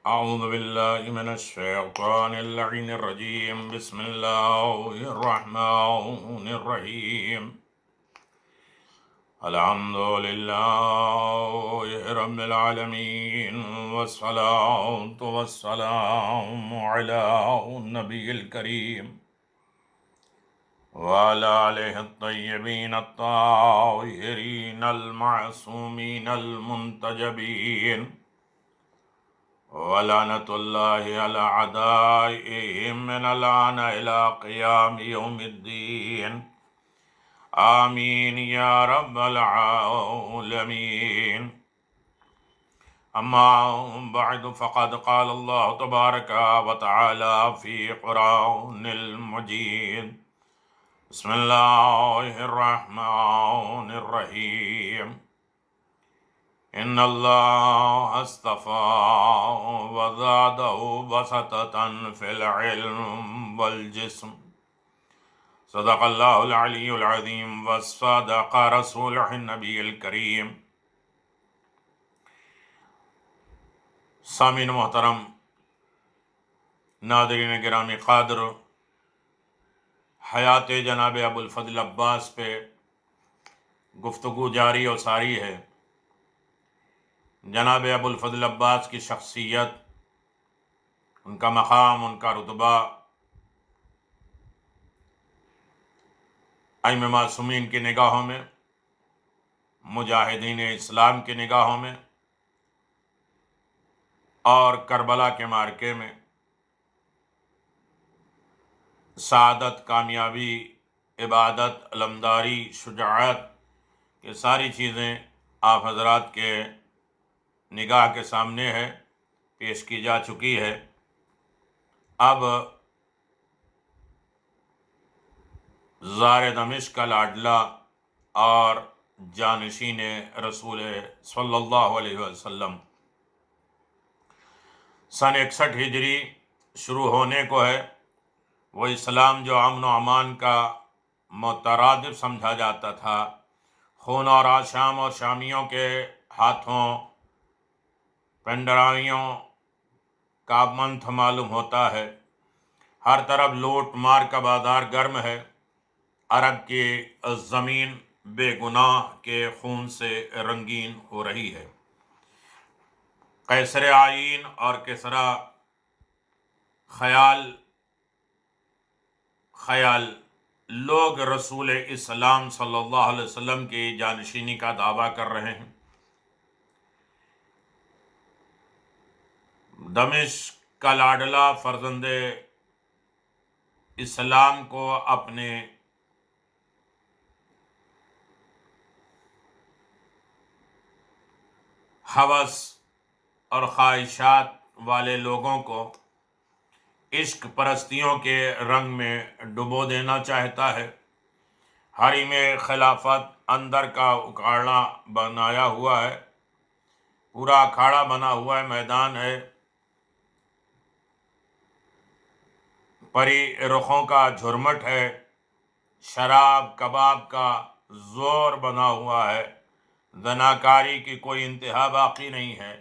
أعوذ بالله من الشيطان اللعين الرجيم بسم الله الرحمن الرحيم الحمد لله رب العالمين والصلاة والسلام على النبي الكريم وعلى آله الطيبين الطاهرين المعصومين المنتجبين ولعنة الله على أعدائهم من الآن إلى قيام يوم الدين آمين يا رب العالمين. أما بعد فقد قال الله تبارك وتعالى في قرآن المجيد بسم الله الرحمن الرحيم إن الله اصطفى وزاده بسطة في العلم والجسم صدق الله العلي العظيم وصدق رسوله النبي الكريم. سامعین محترم، ناظرین گرامی قادر، حیات جناب ابو الفضل عباس پہ گفتگو جاری و ساری ہے. جناب ابو الفضل عباس کی شخصیت، ان کا مقام، ان کا رتبہ ائمہ معصومین کی نگاہوں میں، مجاہدین اسلام کی نگاہوں میں اور کربلا کے معرکے میں سعادت، کامیابی، عبادت، علمداری، شجاعت، یہ ساری چیزیں آپ حضرات کے نگاہ کے سامنے ہے، پیش کی جا چکی ہے. اب زار دمشق کا لاڈلا اور جانشین رسول صلی اللہ علیہ وسلم سن 61 ہجری شروع ہونے کو ہے. وہ اسلام جو امن و امان کا مترادف سمجھا جاتا تھا، خون اور آشام اور شامیوں کے ہاتھوں پنڈرائیوں کا منتھ معلوم ہوتا ہے. ہر طرف لوٹ مار کا بازار گرم ہے. عرب کی زمین بے گناہ کے خون سے رنگین ہو رہی ہے. قیصر آئین اور کسریٰ خیال لوگ رسول اسلام صلی اللہ علیہ وسلم کی جانشینی کا دعویٰ کر رہے ہیں. دمشق کا لاڈلا فرزند اسلام کو اپنے ہوس اور خواہشات والے لوگوں کو عشق پرستیوں کے رنگ میں ڈبو دینا چاہتا ہے. حریم خلافت اندر کا اکھاڑا بنایا ہوا ہے، پورا اکھاڑا بنا ہوا ہے، میدان ہے. پری رخوں کا جھرمٹ ہے، شراب کباب کا زور بنا ہوا ہے، زناکاری کی کوئی انتہا باقی نہیں ہے.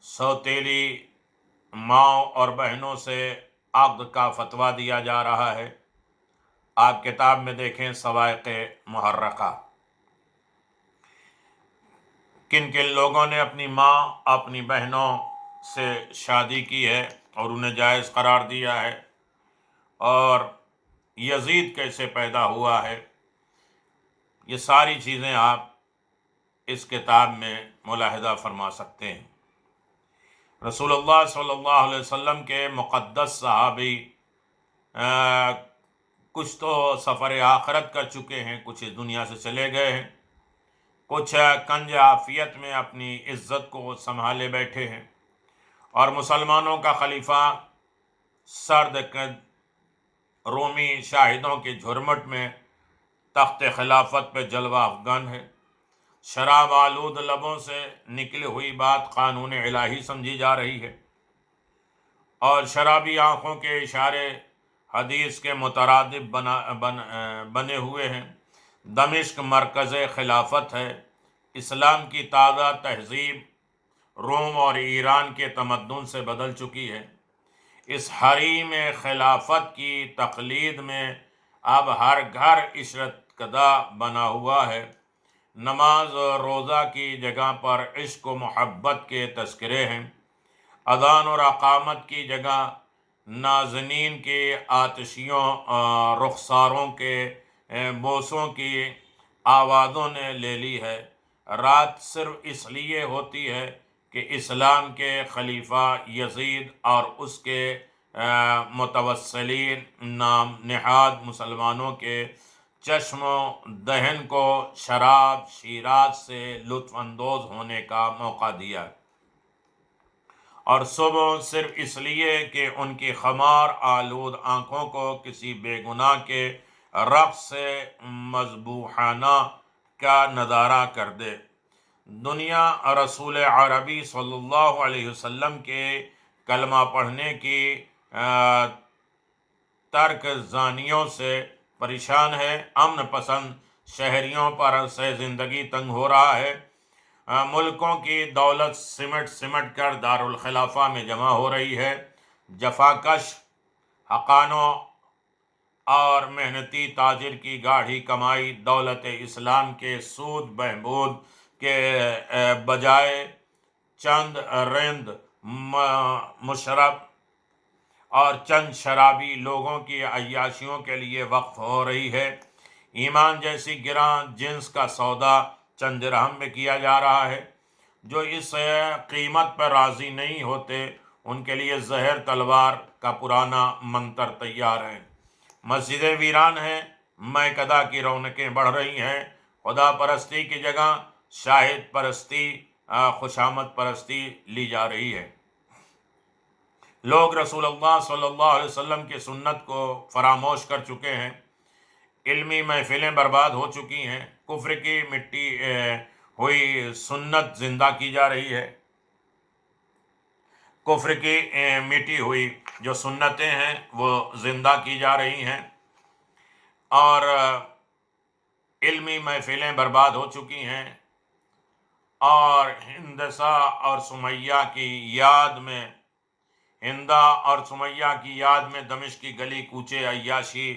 سوتیلی ماؤں اور بہنوں سے عقد کا فتویٰ دیا جا رہا ہے. آپ کتاب میں دیکھیں صواعق محرقہ، کن کن لوگوں نے اپنی ماں، اپنی بہنوں سے شادی کی ہے اور انہیں جائز قرار دیا ہے، اور یزید کیسے پیدا ہوا ہے. یہ ساری چیزیں آپ اس کتاب میں ملاحظہ فرما سکتے ہیں. رسول اللہ صلی اللہ علیہ وسلم کے مقدس صحابی کچھ تو سفر آخرت کر چکے ہیں، کچھ اس دنیا سے چلے گئے ہیں، کچھ کنج عافیت میں اپنی عزت کو سنبھالے بیٹھے ہیں، اور مسلمانوں کا خلیفہ سرد رومی شاہدوں کے جھرمٹ میں تخت خلافت پہ جلوہ افغان ہے. شراب آلود لبوں سے نکلی ہوئی بات قانون الہی سمجھی جا رہی ہے، اور شرابی آنکھوں کے اشارے حدیث کے مترادف بنے ہوئے ہیں. دمشق مرکز خلافت ہے. اسلام کی تازہ تہذیب روم اور ایران کے تمدن سے بدل چکی ہے۔ اس حریم خلافت کی تقلید میں اب ہر گھر عشرت کدہ بنا ہوا ہے۔ نماز اور روزہ کی جگہ پر عشق و محبت کے تذکرے ہیں۔ اذان اور اقامت کی جگہ نازنین کے آتشیوں رخساروں کے بوسوں کی آوازوں نے لے لی ہے۔ رات صرف اس لیے ہوتی ہے کہ اسلام کے خلیفہ یزید اور اس کے متوسلین نام نہاد مسلمانوں کے چشم و دہن کو شراب شیرات سے لطف اندوز ہونے کا موقع دیا، اور صبح صرف اس لیے کہ ان کی خمار آلود آنکھوں کو کسی بے گناہ کے رقص سے مذبوحانہ کا نظارہ کر دے۔ دنیا رسول عربی صلی اللہ علیہ وسلم کے کلمہ پڑھنے کی ترک زانیوں سے پریشان ہے۔ امن پسند شہریوں پر سے زندگی تنگ ہو رہا ہے۔ ملکوں کی دولت سمٹ سمٹ کر دارالخلافہ میں جمع ہو رہی ہے۔ جفاکش حقانوں اور محنتی تاجر کی گاڑھی کمائی دولت اسلام کے سود بہبود کے بجائے چند رند مشرب اور چند شرابی لوگوں کی عیاشیوں کے لیے وقف ہو رہی ہے۔ ایمان جیسی گراں جنس کا سودا چند درہم میں کیا جا رہا ہے۔ جو اس قیمت پر راضی نہیں ہوتے ان کے لیے زہر تلوار کا پرانا منتر تیار ہے۔ مسجدیں ویران ہیں، میکدہ کی رونقیں بڑھ رہی ہیں۔ خدا پرستی کی جگہ شاہد پرستی خوشامد پرستی لی جا رہی ہے۔ لوگ رسول اللہ صلی اللہ علیہ وسلم کی سنت کو فراموش کر چکے ہیں۔ علمی محفلیں برباد ہو چکی ہیں۔ کفر کی مٹی ہوئی سنت زندہ کی جا رہی ہے۔ کفر کی مٹی ہوئی جو سنتیں ہیں وہ زندہ کی جا رہی ہیں، اور علمی محفلیں برباد ہو چکی ہیں، اور ہندسہ اور سمیہ کی یاد میں دمشق کی گلی کوچے عیاشی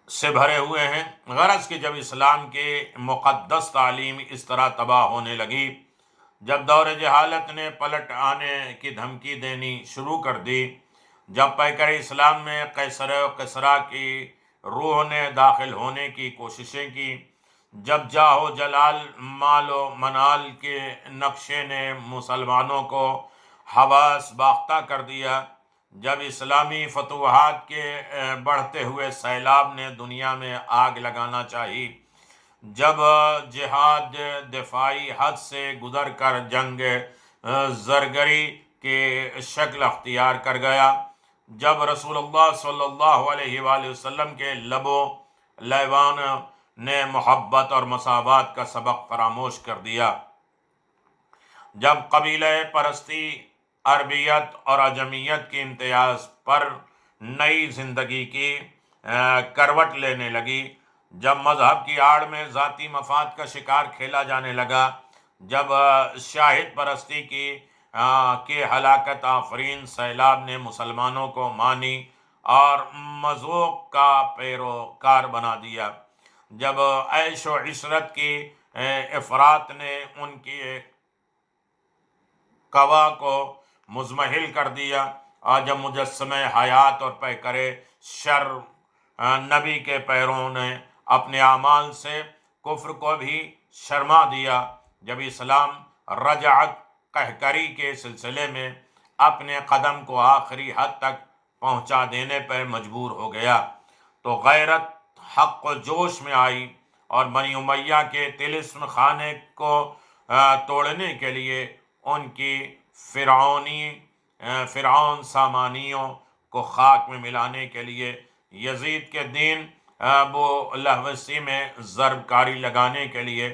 سے بھرے ہوئے ہیں۔ غرض کہ جب اسلام کے مقدس تعلیم اس طرح تباہ ہونے لگی، جب دور جہالت نے پلٹ آنے کی دھمکی دینی شروع کر دی، جب پیکر اسلام میں قیصر و کسریٰ کی روح نے داخل ہونے کی کوششیں کی، جب جاہ و جلال مال و منال کے نقشے نے مسلمانوں کو حواس باختہ کر دیا، جب اسلامی فتوحات کے بڑھتے ہوئے سیلاب نے دنیا میں آگ لگانا چاہی، جب جہاد دفاعی حد سے گزر کر جنگ زرگری کی شکل اختیار کر گیا، جب رسول اللہ صلی اللہ علیہ وآلہ وسلم کے لب و لیوان نے محبت اور مساوات کا سبق فراموش کر دیا، جب قبیلہ پرستی عربیت اور عجمیت کے امتیاز پر نئی زندگی کی کروٹ لینے لگی، جب مذہب کی آڑ میں ذاتی مفاد کا شکار کھیلا جانے لگا، جب شاہد پرستی کی ہلاکت آفرین سیلاب نے مسلمانوں کو مانی اور مذوق کا پیروکار بنا دیا، جب عیش و عشرت کی افراط نے ان کی قوا کو مزمحل کر دیا، اور جب مجسمہ حیات اور پیکر شر نبی کے پیروں نے اپنے اعمال سے کفر کو بھی شرما دیا، جب اسلام رجعت قہقری کے سلسلے میں اپنے قدم کو آخری حد تک پہنچا دینے پر مجبور ہو گیا، تو غیرت حق و جوش میں آئی، اور بنی امیہ کے طلسم خانے کو توڑنے کے لیے ان کی فرعون سامانیوں کو خاک میں ملانے کے لیے یزید کے دین ابو لہوسی میں ضرب کاری لگانے کے لیے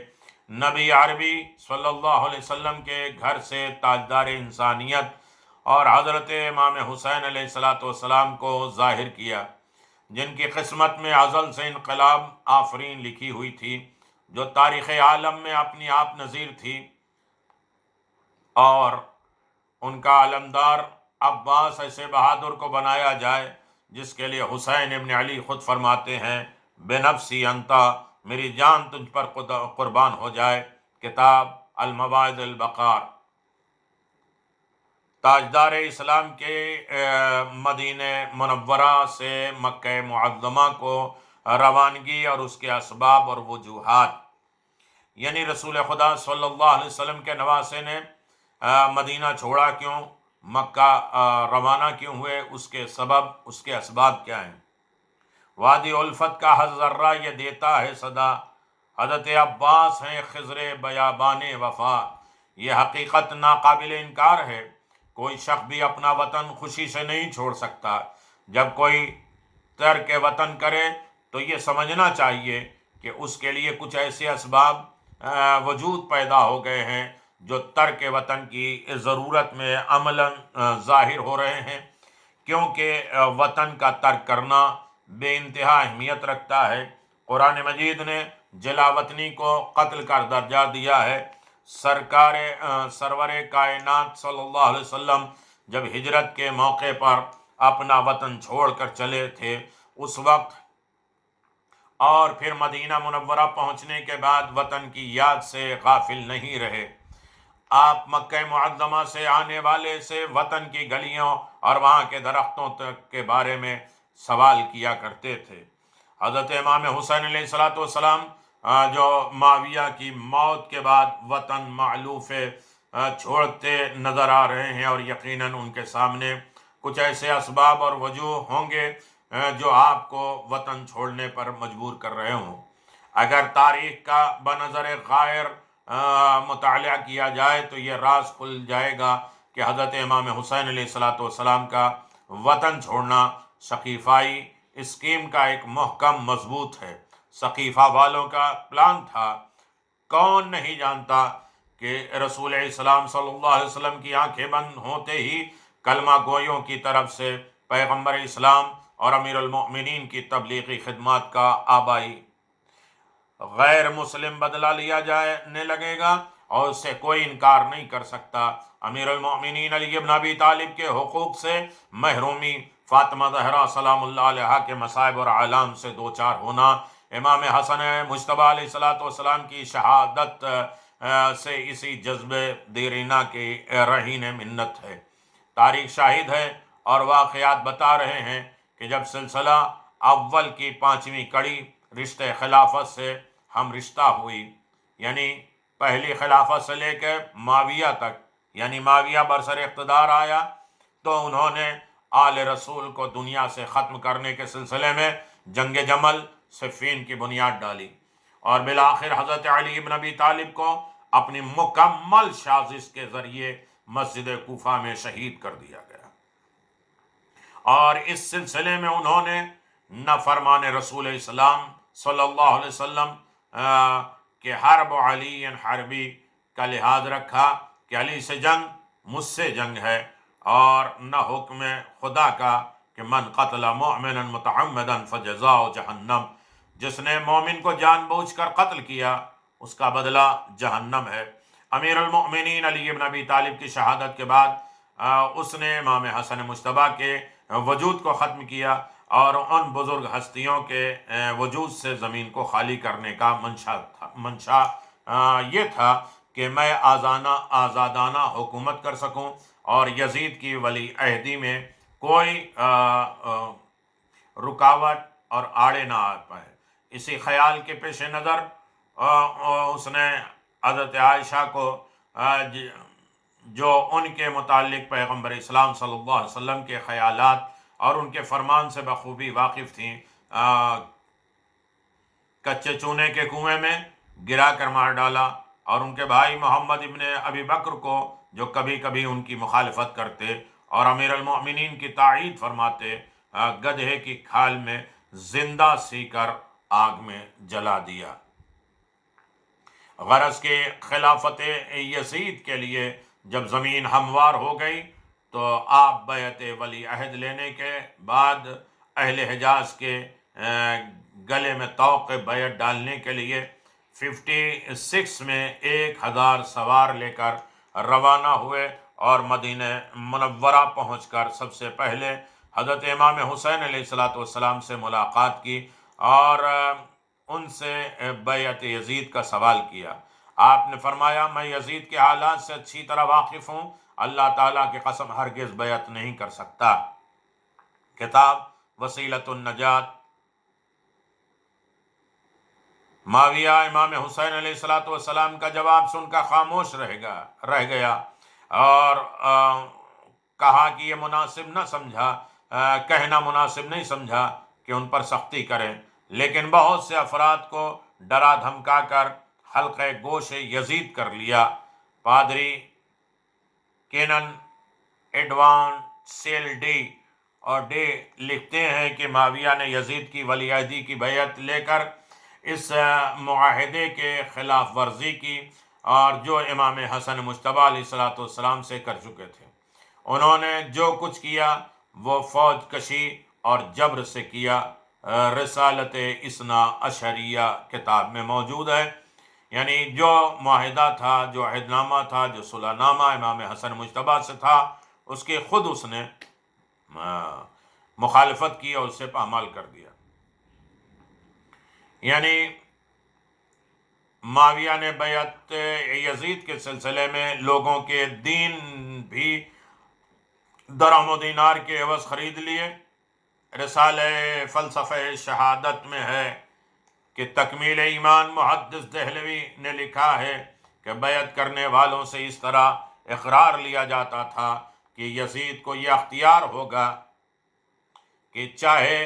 نبی عربی صلی اللہ علیہ وسلم کے گھر سے تاجدار انسانیت اور حضرت امام حسین علیہ السلام کو ظاہر کیا، جن کی قسمت میں ازل سے انقلاب آفرین لکھی ہوئی تھی، جو تاریخ عالم میں اپنی آپ نظیر تھی، اور ان کا علمدار عباس ایسے بہادر کو بنایا جائے جس کے لیے حسین ابن علی خود فرماتے ہیں بے نفسی انتا، میری جان تجھ پر قربان ہو جائے۔ کتاب المواعظ البقار۔ تاجدار اسلام کے مدینہ منورہ سے مکہ معظمہ کو روانگی اور اس کے اسباب اور وجوہات، یعنی رسول خدا صلی اللہ علیہ وسلم کے نواسے نے مدینہ چھوڑا کیوں، مکہ روانہ کیوں ہوئے، اس کے سبب، اس کے اسباب کیا ہیں۔ وادی الفت کا ہر ذرہ یہ دیتا ہے صدا، حضرت عباس ہیں خضر بیابان وفا۔ یہ حقیقت ناقابل انکار ہے، کوئی شخص بھی اپنا وطن خوشی سے نہیں چھوڑ سکتا۔ جب کوئی ترک وطن کرے تو یہ سمجھنا چاہیے کہ اس کے لیے کچھ ایسے اسباب وجود پیدا ہو گئے ہیں جو ترک وطن کی ضرورت میں عملاً ظاہر ہو رہے ہیں، کیونکہ وطن کا ترک کرنا بے انتہا اہمیت رکھتا ہے۔ قرآن مجید نے جلا وطنی کو قتل کا درجہ دیا ہے۔ سرور کائنات صلی اللہ علیہ وسلم جب ہجرت کے موقع پر اپنا وطن چھوڑ کر چلے تھے اس وقت اور پھر مدینہ منورہ پہنچنے کے بعد وطن کی یاد سے غافل نہیں رہے۔ آپ مکہ معظمہ سے آنے والے سے وطن کی گلیوں اور وہاں کے درختوں تک کے بارے میں سوال کیا کرتے تھے۔ حضرت امام حسین علیہ السلام جو معاویہ کی موت کے بعد وطن معلوف چھوڑتے نظر آ رہے ہیں، اور یقیناً ان کے سامنے کچھ ایسے اسباب اور وجوہ ہوں گے جو آپ کو وطن چھوڑنے پر مجبور کر رہے ہوں۔ اگر تاریخ کا بنظر غائر مطالعہ کیا جائے تو یہ راز کھل جائے گا کہ حضرت امام حسین علیہ السلام کا وطن چھوڑنا ثقیفائی اسکیم کا ایک محکم مضبوط ہے۔ ثقیفہ والوں کا پلان تھا۔ کون نہیں جانتا کہ رسول اسلام صلی اللہ علیہ وسلم کی آنکھیں بند ہوتے ہی کلمہ گویوں کی طرف سے پیغمبر اسلام اور امیر المؤمنین کی تبلیغی خدمات کا آبائی غیر مسلم بدلہ لیا جانے لگے گا، اور اس سے کوئی انکار نہیں کر سکتا۔ امیر المؤمنین علی بن ابی طالب کے حقوق سے محرومی، فاطمہ زہرا سلام اللہ علیہا کے مصائب اور اعلام سے دوچار ہونا، امام حسن مجتبیٰ علیہ السلام کی شہادت سے اسی جذب دیرینہ کی رہین منت ہے۔ تاریخ شاہد ہے اور واقعات بتا رہے ہیں کہ جب سلسلہ اول کی 5ویں کڑی رشتہ خلافت سے ہم رشتہ ہوئی، یعنی پہلی خلافت سے لے کے معاویہ تک، یعنی معاویہ برسر اقتدار آیا تو انہوں نے آل رسول کو دنیا سے ختم کرنے کے سلسلے میں جنگ جمل صفین کی بنیاد ڈالی، اور بالآخر حضرت علی بن ابی طالب کو اپنی مکمل سازش کے ذریعے مسجد کوفہ میں شہید کر دیا گیا، اور اس سلسلے میں انہوں نے نہ فرمان رسول اسلام صلی اللہ علیہ وسلم کہ حرب علی حربی کا لحاظ رکھا کہ علی سے جنگ مجھ سے جنگ ہے، اور نہ حکم خدا کا کہ من قتل مؤمنا متعمدا فجزاؤ جہنم، جس نے مومن کو جان بوجھ کر قتل کیا اس کا بدلہ جہنم ہے۔ امیر المؤمنین علی بن ابی طالب کی شہادت کے بعد اس نے امام حسن مجتبیٰ کے وجود کو ختم کیا، اور ان بزرگ ہستیوں کے وجود سے زمین کو خالی کرنے کا منشا یہ تھا کہ میں آزادانہ حکومت کر سکوں اور یزید کی ولی عہدی میں کوئی رکاوٹ اور آڑے نہ آ پائے۔ اسی خیال کے پیش نظر اس نے حضرت عائشہ کو جو ان کے متعلق پیغمبر اسلام صلی اللہ علیہ وسلم کے خیالات اور ان کے فرمان سے بخوبی واقف تھیں، کچے چونے کے کنویں میں گرا کر مار ڈالا، اور ان کے بھائی محمد ابن ابی بکر کو جو کبھی کبھی ان کی مخالفت کرتے اور امیر المؤمنین کی تائید فرماتے، گدھے کی کھال میں زندہ سی کر آگ میں جلا دیا۔ غرض کے خلافت یزید کے لیے جب زمین ہموار ہو گئی تو آپ بیعت ولی عہد لینے کے بعد اہل حجاز کے گلے میں طوق بیعت ڈالنے کے لیے 56 میں 1000 سوار لے کر روانہ ہوئے اور مدینہ منورہ پہنچ کر سب سے پہلے حضرت امام حسین علیہ الصلاۃ والسلام سے ملاقات کی اور ان سے بیعت یزید کا سوال کیا۔ آپ نے فرمایا میں یزید کے حالات سے اچھی طرح واقف ہوں، اللہ تعالیٰ کی قسم ہرگز بیعت نہیں کر سکتا۔ کتاب وسیلۃ النجات۔ معاویہ امام حسین علیہ الصلاۃ والسلام کا جواب سن کر خاموش رہ گیا اور کہا کہ یہ مناسب نہ سمجھا، کہنا مناسب نہیں سمجھا کہ ان پر سختی کریں، لیکن بہت سے افراد کو ڈرا دھمکا کر حلقہ گوش یزید کر لیا۔ پادری کینن ایڈوان سیل ڈی اور ڈے لکھتے ہیں کہ معاویہ نے یزید کی ولی عہدی کی بیعت لے کر اس معاہدے کے خلاف ورزی کی اور جو امام حسن مجتبی علیہ الصلاۃ والسلام سے کر چکے تھے۔ انہوں نے جو کچھ کیا وہ فوج کشی اور جبر سے کیا۔ رسالت اثنا عشریہ کتاب میں موجود ہے، یعنی جو معاہدہ تھا، جو عہد نامہ تھا، جو صلح نامہ امام حسن مجتبی سے تھا، اس کے خود اس نے مخالفت کی اور اسے پامال کر دیا۔ یعنی معاویہ نے بیعت یزید کے سلسلے میں لوگوں کے دین بھی درہم و دینار کے عوض خرید لیے۔ رسالہ فلسفہ شہادت میں ہے کہ تکمیل ایمان محدث دہلوی نے لکھا ہے کہ بیعت کرنے والوں سے اس طرح اقرار لیا جاتا تھا کہ یزید کو یہ اختیار ہوگا کہ چاہے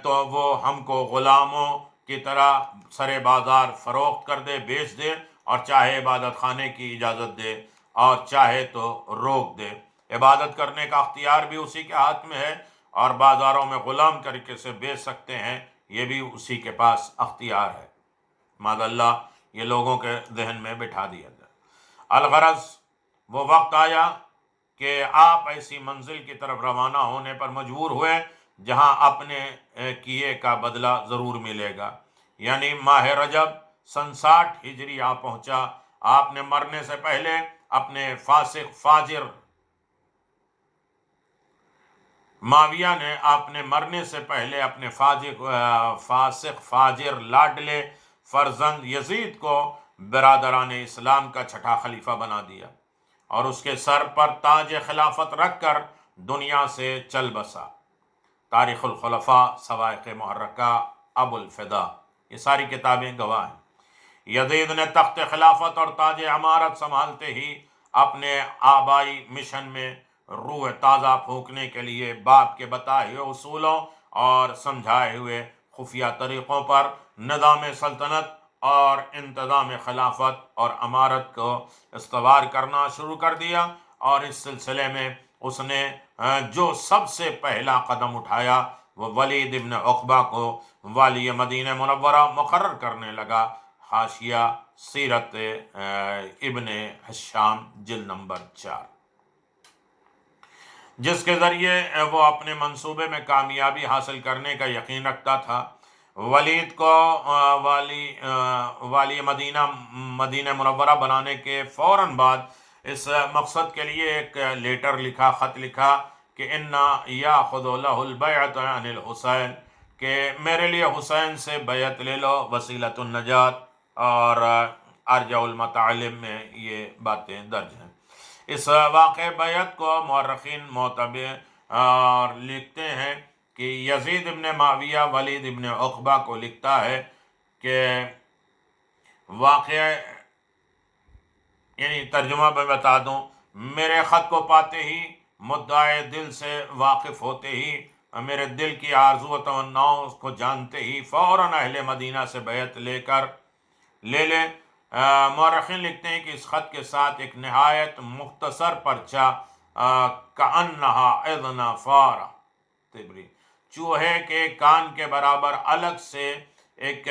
تو وہ ہم کو غلاموں کی طرح سر بازار فروخت کر دے، بیچ دے، اور چاہے عبادت خانے کی اجازت دے اور چاہے تو روک دے۔ عبادت کرنے کا اختیار بھی اسی کے ہاتھ میں ہے اور بازاروں میں غلام کر کے سے بیچ سکتے ہیں، یہ بھی اسی کے پاس اختیار ہے۔ معاذ اللہ یہ لوگوں کے ذہن میں بٹھا دیا جائے۔ الغرض وہ وقت آیا کہ آپ ایسی منزل کی طرف روانہ ہونے پر مجبور ہوئے جہاں اپنے کیے کا بدلہ ضرور ملے گا۔ یعنی ماہ رجب سن 60 ہجری آ پہنچا۔ آپ نے مرنے سے پہلے اپنے معاویہ نے اپنے مرنے سے پہلے اپنے فاسق فاجر لاڈلے فرزند یزید کو برادران اسلام کا چھٹا خلیفہ بنا دیا اور اس کے سر پر تاج خلافت رکھ کر دنیا سے چل بسا۔ تاریخ الخلفاء، صواعق محرکہ، ابو الفدا، یہ ساری کتابیں گواہ ہیں۔ یزید نے تخت خلافت اور تاج امارت سنبھالتے ہی اپنے آبائی مشن میں روح تازہ پھونکنے کے لیے باپ کے بتائے ہوئے اصولوں اور سمجھائے ہوئے خفیہ طریقوں پر نظام سلطنت اور انتظام خلافت اور امارت کو استوار کرنا شروع کر دیا، اور اس سلسلے میں اس نے جو سب سے پہلا قدم اٹھایا وہ ولید ابن عقبہ کو والی مدینہ منورہ مقرر کرنے لگا۔ حاشیہ سیرت ابن حشام جلد نمبر 4، جس کے ذریعے وہ اپنے منصوبے میں کامیابی حاصل کرنے کا یقین رکھتا تھا۔ ولید کو والی مدینہ منورہ بنانے کے فوراً بعد اس مقصد کے لیے ایک لیٹر لکھا، خط لکھا کہ انا یاخذ لہ البیعۃ عن الحسین، کہ میرے لیے حسین سے بیعت لے لو، وسیلۃ النجات اور ارجع المطالب میں یہ باتیں درج ہیں۔ اس واقع بیعت کو مورخین معتبر اور لکھتے ہیں کہ یزید ابن معاویہ ولید ابن عقبہ کو لکھتا ہے کہ واقعہ، یعنی ترجمہ میں بتا دوں، میرے خط کو پاتے ہی، مدعے دل سے واقف ہوتے ہی، میرے دل کی آرزو و تمناؤں کو جانتے ہی فوراً اہل مدینہ سے بیعت لے لے۔ مورخین لکھتے ہیں کہ اس خط کے ساتھ ایک نہایت مختصر پرچہ کأنہا اذن فار تبری، چوہے کے کان کے برابر الگ سے ایک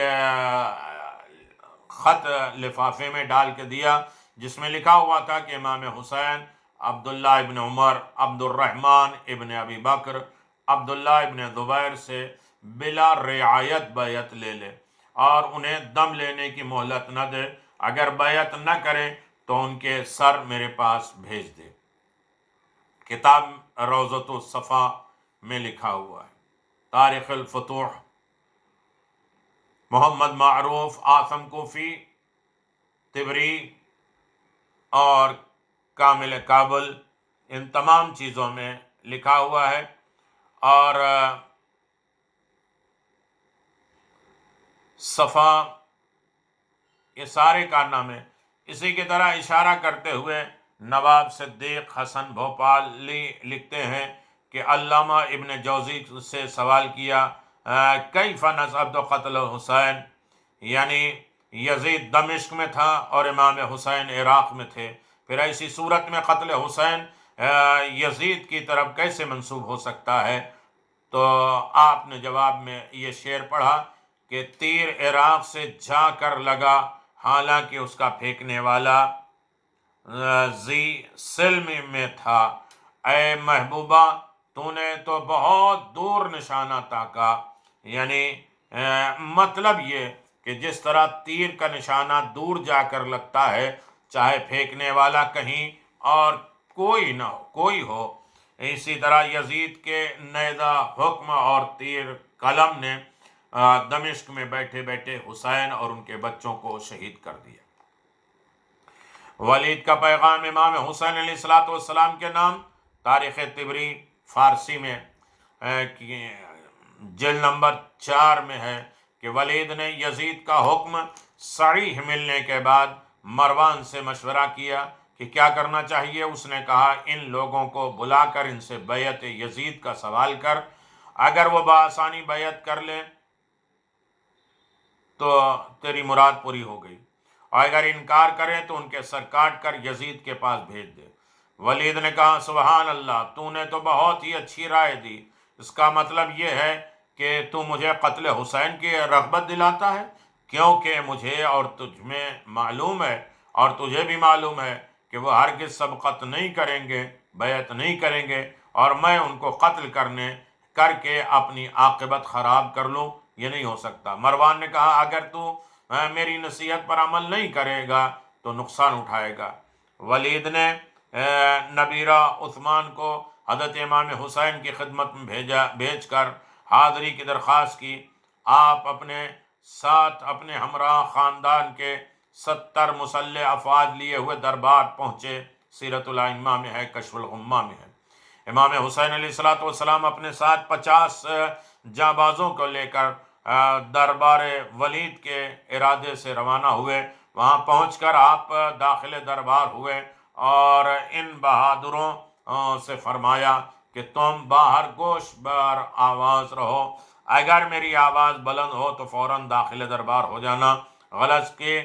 خط لفافے میں ڈال کے دیا، جس میں لکھا ہوا تھا کہ امام حسین عبداللہ ابن عمر، عبد الرحمن ابن ابی بکر، عبداللہ ابن زبیر سے بلا رعایت بیعت لے لے اور انہیں دم لینے کی مہلت نہ دے۔ اگر بیعت نہ کریں تو ان کے سر میرے پاس بھیج دے۔ کتاب روضۃ الصفا میں لکھا ہوا ہے۔ تاریخ الفتوح، محمد معروف آثم کوفی، طبری اور کامل کابل، ان تمام چیزوں میں لکھا ہوا ہے۔ اور صفا، یہ سارے کارنامے اسی کی طرح اشارہ کرتے ہوئے نواب صدیق حسن بھوپالی لکھتے ہیں کہ علامہ ابن جوزی سے سوال کیا کیف نسبت قتل حسین، یعنی یزید دمشق میں تھا اور امام حسین عراق میں تھے، پھر ایسی صورت میں قتل حسین یزید کی طرف کیسے منسوب ہو سکتا ہے؟ تو آپ نے جواب میں یہ شعر پڑھا کہ تیر عراق سے جا کر لگا، حالانکہ اس کا پھینکنے والا ذی سلم میں تھا۔ اے محبوبہ، تو نے تو بہت دور نشانہ تاکا، یعنی مطلب یہ کہ جس طرح تیر کا نشانہ دور جا کر لگتا ہے، چاہے پھینکنے والا کہیں اور کوئی نہ ہو، کوئی ہو، اسی طرح یزید کے نیزہ حکم اور تیر قلم نے دمشق میں بیٹھے بیٹھے حسین اور ان کے بچوں کو شہید کر دیا۔ ولید کا پیغام امام حسین علیہ السلام کے نام، تاریخ طبری فارسی میں جلد نمبر 4 میں ہے کہ ولید نے یزید کا حکم صحیح ملنے کے بعد مروان سے مشورہ کیا کہ کیا کرنا چاہیے۔ اس نے کہا ان لوگوں کو بلا کر ان سے بیعت یزید کا سوال کر، اگر وہ بآسانی بیعت کر لیں تو تیری مراد پوری ہو گئی، اور اگر انکار کریں تو ان کے سر کاٹ کر یزید کے پاس بھیج دے۔ ولید نے کہا سبحان اللہ، تو نے تو بہت ہی اچھی رائے دی، اس کا مطلب یہ ہے کہ تو مجھے قتل حسین کی رغبت دلاتا ہے، کیونکہ مجھے اور تجھ میں معلوم ہے اور تجھے بھی معلوم ہے کہ وہ ہرگز سبقت نہیں کریں گے، بیعت نہیں کریں گے، اور میں ان کو قتل کر کے اپنی عاقبت خراب کر لوں، یہ نہیں ہو سکتا۔ مروان نے کہا اگر تو میری نصیحت پر عمل نہیں کرے گا تو نقصان اٹھائے گا۔ ولید نے نبیرہ عثمان کو حضرت امام حسین کی خدمت میں بھیج کر حاضری کی درخواست کی۔ آپ اپنے ساتھ اپنے ہمراہ خاندان کے 70 مسلح افواج لیے ہوئے دربار پہنچے۔ سیرت الائمہ میں ہے، کشف الغمہ میں ہے۔ امام حسین علیہ السلام اپنے ساتھ 50 جانبازوں کو لے کر دربار ولید کے ارادے سے روانہ ہوئے۔ وہاں پہنچ کر آپ داخل دربار ہوئے اور ان بہادروں سے فرمایا کہ تم باہر گوش بر آواز رہو، اگر میری آواز بلند ہو تو فوراً داخل دربار ہو جانا۔ غلط کے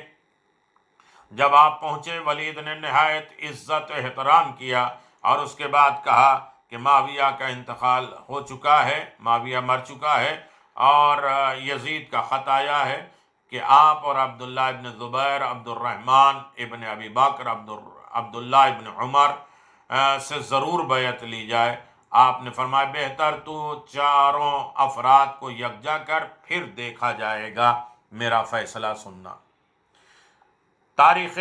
جب آپ پہنچے، ولید نے نہایت عزت و احترام کیا اور اس کے بعد کہا کہ معاویہ کا انتقال ہو چکا ہے، معاویہ مر چکا ہے، اور یزید کا خط آیا ہے کہ آپ اور عبداللہ ابن زبیر، عبد الرحمن ابن ابی بکر، عبداللہ ابن عمر سے ضرور بیعت لی جائے۔ آپ نے فرمایا بہتر تو چاروں افراد کو یکجا کر پھر دیکھا جائے گا، میرا فیصلہ سننا۔ تاریخ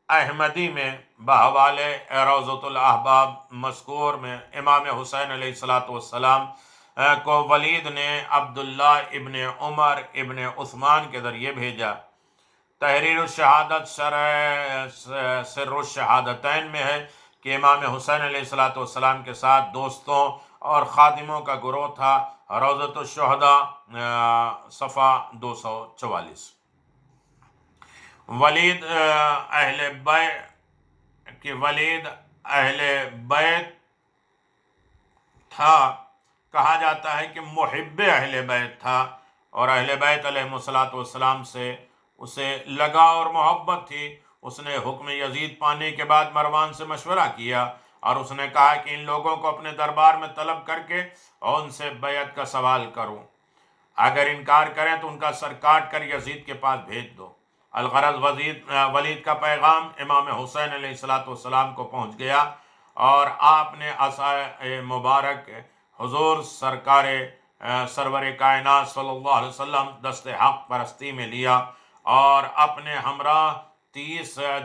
احمدی میں بحوالِ روضۃ الاحباب مذکور میں امام حسین علیہ السلام کو ولید نے عبداللہ ابن عمر ابن عثمان کے ذریعے بھیجا۔ تحریر الشہادت شرح سر الشہادتین میں ہے کہ امام حسین علیہ السلام کے ساتھ دوستوں اور خادموں کا گروہ تھا۔ روضۃ الشہداء صفحہ 244۔ ولید اہل بیت تھا، کہا جاتا ہے کہ محب اہل بیت تھا، اور اہل بیت علیہ السلام سے اسے لگاؤ اور محبت تھی۔ اس نے حکم یزید پانے کے بعد مروان سے مشورہ کیا اور اس نے کہا کہ ان لوگوں کو اپنے دربار میں طلب کر کے اور ان سے بیعت کا سوال کروں، اگر انکار کریں تو ان کا سر کاٹ کر یزید کے پاس بھیج دو۔ الغرض ولید کا پیغام امام حسین علیہ السلام کو پہنچ گیا اور آپ نے عصا مبارک حضور سرور کائنات صلی اللہ علیہ وسلم دست حق پرستی میں لیا اور اپنے ہمراہ 30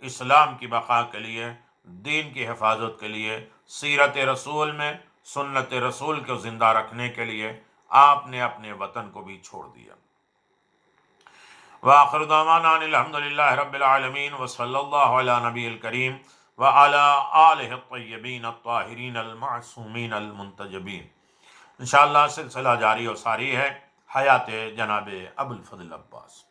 اسلام کی بقا کے لیے، دین کی حفاظت کے لیے، سیرت رسول میں سنت رسول کو زندہ رکھنے کے لیے آپ نے اپنے وطن کو بھی چھوڑ دیا۔ وآخر دعوانا ان الحمد للہ رب العالمین وصلی اللہ علی نبی الکریم وعلی آلہ الطیبین الطاہرین المعصومین المنتجبین۔ انشاءاللہ سلسلہ جاری و ساری ہے حیات جناب ابو الفضل عباس۔